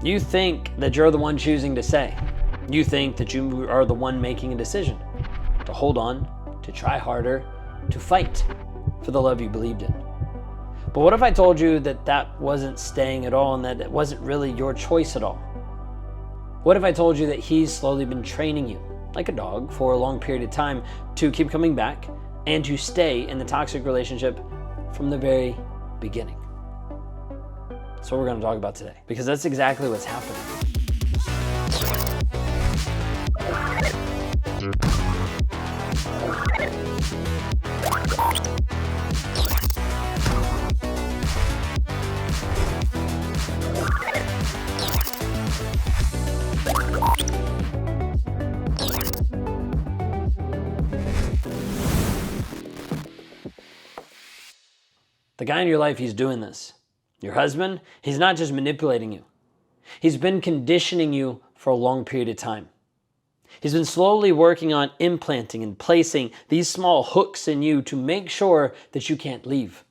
You think that you're the one choosing to stay. You think that you are the one making a decision to hold on, to try harder, to fight for the love you believed in. But what if I told you that that wasn't staying at all and that it wasn't really your choice at all? What if I told you that he's slowly been training you, like a dog, for a long period of time to keep coming back and to stay in the toxic relationship from the very beginning? That's what we're going to talk about today, because that's exactly what's happening. The guy in your life, he's doing this. Your husband, he's not just manipulating you. He's been conditioning you for a long period of time. He's been slowly working on implanting and placing these small hooks in you to make sure that you can't leave,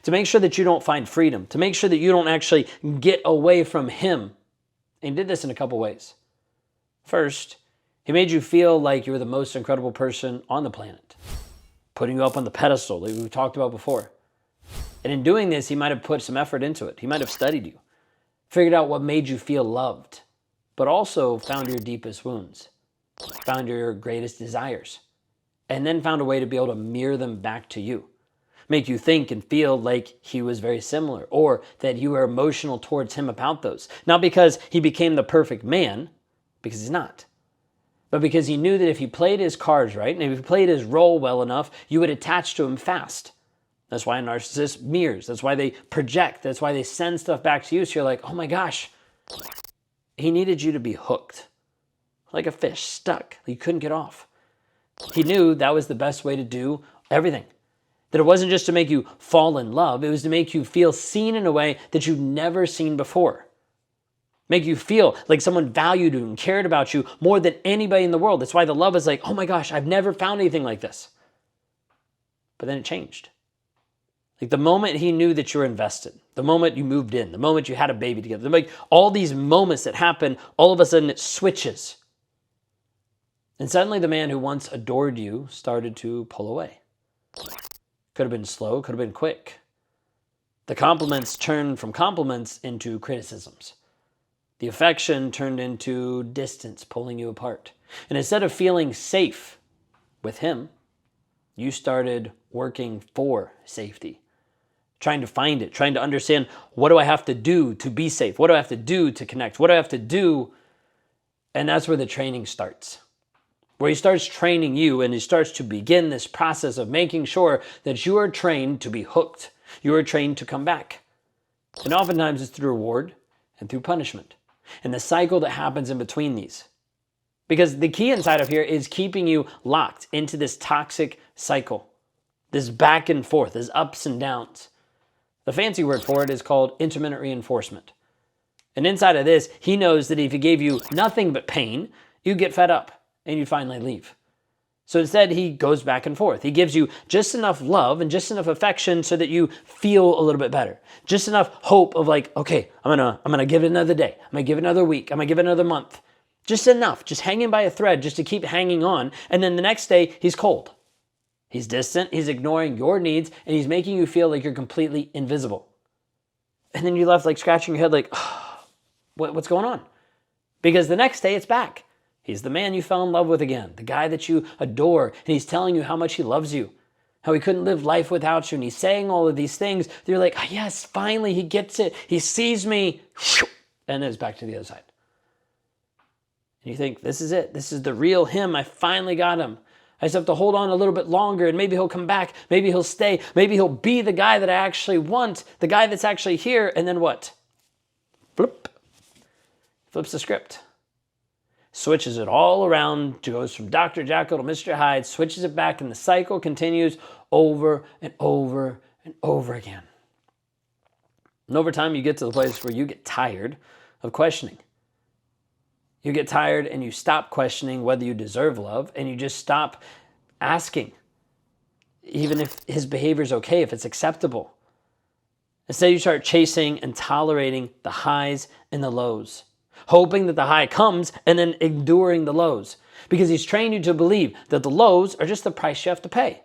to make sure that you don't find freedom, to make sure that you don't actually get away from him. And he did this in a couple ways. First, he made you feel like you were the most incredible person on the planet, putting you up on the pedestal that we've talked about before. And in doing this, he might have put some effort into it. He might have studied you, figured out what made you feel loved, but also found your deepest wounds, found your greatest desires, and then found a way to be able to mirror them back to you, make you think and feel like he was very similar, or that you were emotional towards him about those. Not because he became the perfect man, because he's not, but because he knew that if he played his cards right, and if he played his role well enough, you would attach to him fast. That's why a narcissist mirrors. That's why they project. That's why they send stuff back to you. So you're like, oh my gosh, he needed you to be hooked, like a fish stuck. You couldn't get off. He knew that was the best way to do everything. That it wasn't just to make you fall in love. It was to make you feel seen in a way that you'd never seen before. Make you feel like someone valued you and cared about you more than anybody in the world. That's why the love is like, oh my gosh, I've never found anything like this. But then it changed. Like the moment he knew that you were invested, the moment you moved in, the moment you had a baby together, like all these moments that happen, all of a sudden it switches. And suddenly the man who once adored you started to pull away. Could have been slow, could have been quick. The compliments turned from compliments into criticisms. The affection turned into distance, pulling you apart. And instead of feeling safe with him, you started working for safety. Trying to find it, trying to understand, what do I have to do to be safe? What do I have to do to connect? What do I have to do? And that's where the training starts. Where he starts training you and he starts to begin this process of making sure that you are trained to be hooked. You are trained to come back. And oftentimes it's through reward and through punishment. And the cycle that happens in between these. Because the key inside of here is keeping you locked into this toxic cycle. This back and forth, this ups and downs. The fancy word for it is called intermittent reinforcement. And inside of this, he knows that if he gave you nothing but pain, you'd get fed up and you'd finally leave. So instead, he goes back and forth. He gives you just enough love and just enough affection so that you feel a little bit better. Just enough hope of like, okay, I'm gonna give it another day. I'm gonna give it another week. I'm gonna give it another month. Just enough, just hanging by a thread just to keep hanging on. And then the next day, he's cold. He's distant, he's ignoring your needs, and he's making you feel like you're completely invisible. And then you're left like scratching your head like, oh, what's going on? Because the next day it's back. He's the man you fell in love with again, the guy that you adore, and he's telling you how much he loves you, how he couldn't live life without you, and he's saying all of these things. You're like, oh, yes, finally, he gets it. He sees me, and then it's back to the other side. And you think, this is it. This is the real him. I finally got him. I just have to hold on a little bit longer and maybe he'll come back. Maybe he'll stay. Maybe he'll be the guy that I actually want, the guy that's actually here. And then what? Flip. Flips the script. Switches it all around, goes from Dr. Jekyll to Mr. Hyde, switches it back, and the cycle continues over and over and over again. And over time, you get to the place where you get tired of questioning. You get tired and you stop questioning whether you deserve love, and you just stop asking, even if his behavior is okay, if it's acceptable. Instead, you start chasing and tolerating the highs and the lows, hoping that the high comes and then enduring the lows, because he's trained you to believe that the lows are just the price you have to pay.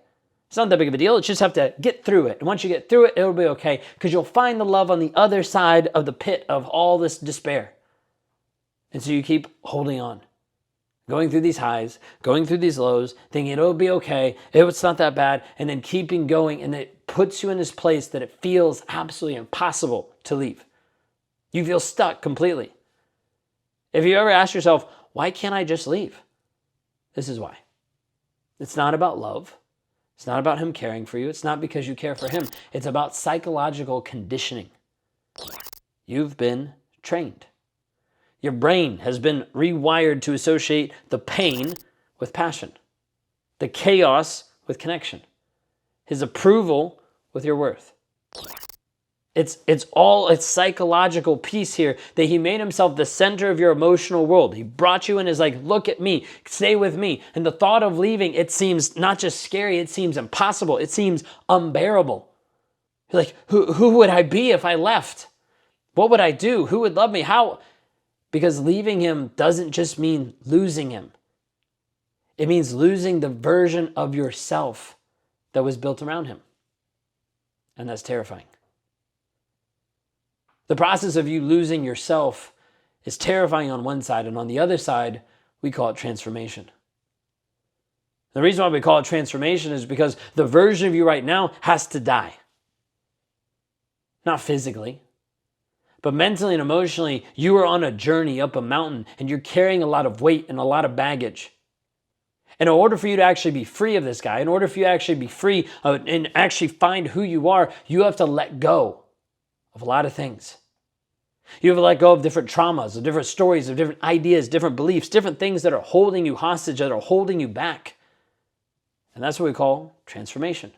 It's not that big of a deal. You just have to get through it. And once you get through it, it'll be okay, because you'll find the love on the other side of the pit of all this despair. And so you keep holding on, going through these highs, going through these lows, thinking it'll be okay, it's not that bad, and then keeping going, and it puts you in this place that it feels absolutely impossible to leave. You feel stuck completely. If you ever ask yourself, why can't I just leave? This is why. It's not about love. It's not about him caring for you. It's not because you care for him. It's about psychological conditioning. You've been trained. Your brain has been rewired to associate the pain with passion, the chaos with connection, his approval with your worth. It's all a psychological piece here that he made himself the center of your emotional world. He brought you in as like, look at me, stay with me. And the thought of leaving, it seems not just scary, it seems impossible. It seems unbearable. You're like, who would I be if I left? What would I do? Who would love me? How? Because leaving him doesn't just mean losing him. It means losing the version of yourself that was built around him. And that's terrifying. The process of you losing yourself is terrifying on one side, and on the other side, we call it transformation. The reason why we call it transformation is because the version of you right now has to die. Not physically, but mentally and emotionally, you are on a journey up a mountain, and you're carrying a lot of weight and a lot of baggage. And in order for you to actually be free of this guy, in order for you to actually be free and actually find who you are, you have to let go of a lot of things. You have to let go of different traumas, of different stories, of different ideas, different beliefs, different things that are holding you hostage, that are holding you back. And that's what we call transformation.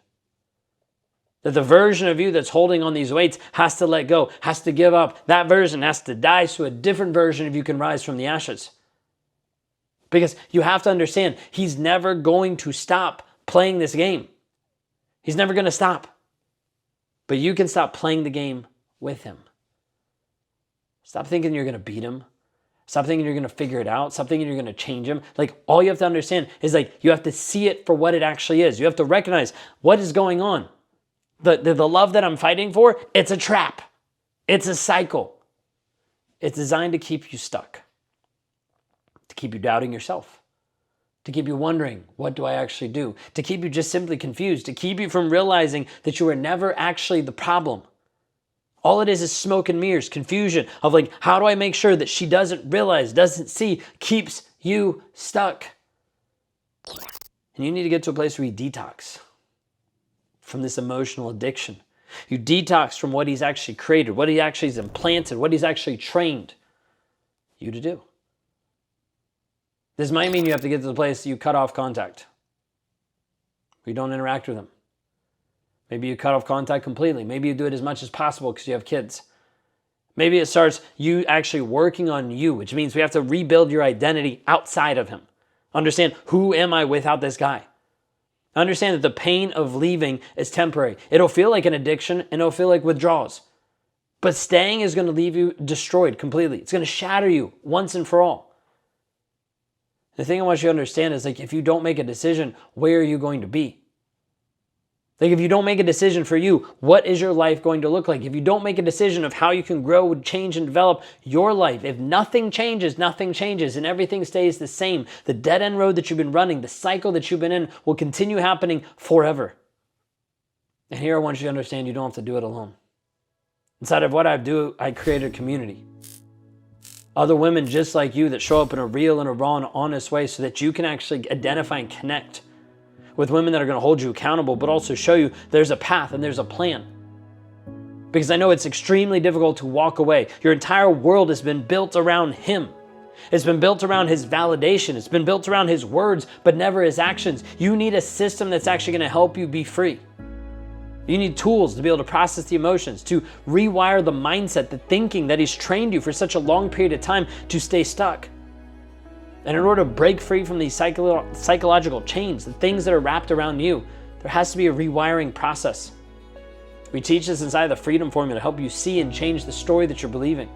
That the version of you that's holding on these weights has to let go, has to give up. That version has to die so a different version of you can rise from the ashes. Because you have to understand, he's never going to stop playing this game. He's never going to stop. But you can stop playing the game with him. Stop thinking you're going to beat him. Stop thinking you're going to figure it out. Stop thinking you're going to change him. Like, all you have to understand is like, you have to see it for what it actually is. You have to recognize what is going on. The love that I'm fighting for, it's a trap. It's a cycle. It's designed to keep you stuck. To keep you doubting yourself. To keep you wondering, what do I actually do? To keep you just simply confused. To keep you from realizing that you are never actually the problem. All it is smoke and mirrors, confusion of like, how do I make sure that she doesn't realize, doesn't see, keeps you stuck? And you need to get to a place where you detox from this emotional addiction. You detox from what he's actually created, what he actually has implanted, what he's actually trained you to do. This might mean you have to get to the place that you cut off contact. You don't interact with him. Maybe you cut off contact completely. Maybe you do it as much as possible because you have kids. Maybe it starts you actually working on you, which means we have to rebuild your identity outside of him. Understand, who am I without this guy? Understand that the pain of leaving is temporary. It'll feel like an addiction and it'll feel like withdrawals. But staying is going to leave you destroyed completely. It's going to shatter you once and for all. The thing I want you to understand is like, if you don't make a decision, where are you going to be? Like, if you don't make a decision for you, what is your life going to look like? If you don't make a decision of how you can grow, change, and develop your life, if nothing changes, and everything stays the same, the dead-end road that you've been running, the cycle that you've been in will continue happening forever. And here I want you to understand you don't have to do it alone. Inside of what I do, I create a community. Other women just like you that show up in a real and a raw and honest way so that you can actually identify and connect with women that are going to hold you accountable, but also show you there's a path and there's a plan. Because I know it's extremely difficult to walk away. Your entire world has been built around him. It's been built around his validation. It's been built around his words, but never his actions. You need a system that's actually going to help you be free. You need tools to be able to process the emotions, to rewire the mindset, the thinking that he's trained you for such a long period of time to stay stuck. And in order to break free from these psychological chains, the things that are wrapped around you, there has to be a rewiring process. We teach this inside of the Freedom Formula to help you see and change the story that you're believing.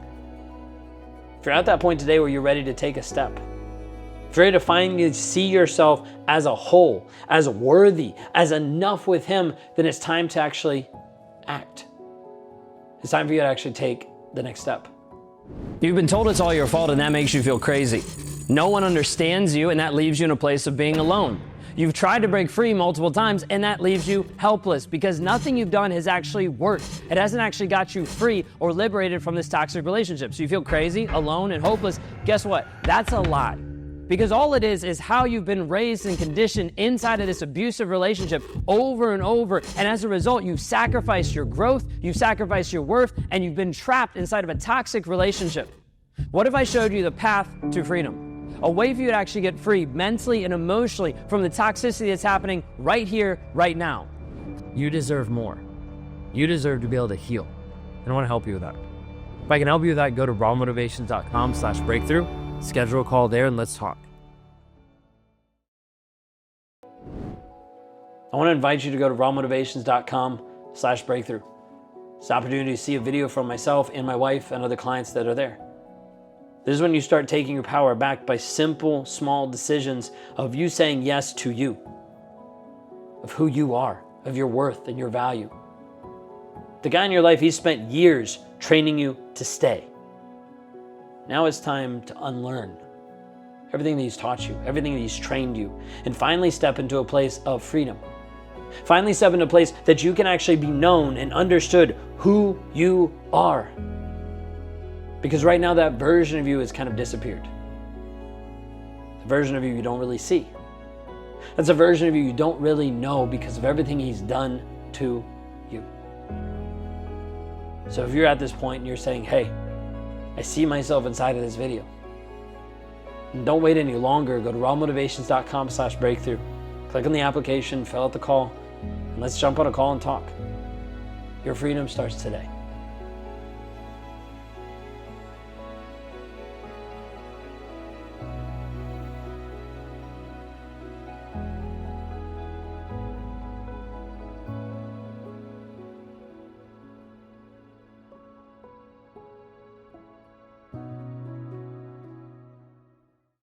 If you're at that point today where you're ready to take a step, if you're ready to finally see yourself as a whole, as worthy, as enough with Him, then it's time to actually act. It's time for you to actually take the next step. You've been told it's all your fault, and that makes you feel crazy. No one understands you, and that leaves you in a place of being alone. You've tried to break free multiple times, and that leaves you helpless because nothing you've done has actually worked. It hasn't actually got you free or liberated from this toxic relationship. So you feel crazy, alone, and hopeless. Guess what? That's a lie. Because all it is how you've been raised and conditioned inside of this abusive relationship over and over. And as a result, you've sacrificed your growth, you've sacrificed your worth, and you've been trapped inside of a toxic relationship. What if I showed you the path to freedom? A way for you to actually get free mentally and emotionally from the toxicity that's happening right here, right now. You deserve more. You deserve to be able to heal. And I want to help you with that. If I can help you with that, go to rawmotivations.com/breakthrough, schedule a call there, and let's talk. I want to invite you to go to rawmotivations.com/breakthrough. It's an opportunity to see a video from myself and my wife and other clients that are there. This is when you start taking your power back by simple, small decisions of you saying yes to you, of who you are, of your worth and your value. The guy in your life, he spent years training you to stay. Now it's time to unlearn everything that he's taught you, everything that he's trained you, and finally step into a place of freedom. Finally step into a place that you can actually be known and understood who you are. Because right now that version of you has kind of disappeared. The version of you don't really see. That's a version of you don't really know because of everything he's done to you. So if you're at this point and you're saying, hey, I see myself inside of this video, and don't wait any longer. Go to rawmotivations.com/breakthrough. Click on the application, fill out the call, and let's jump on a call and talk. Your freedom starts today.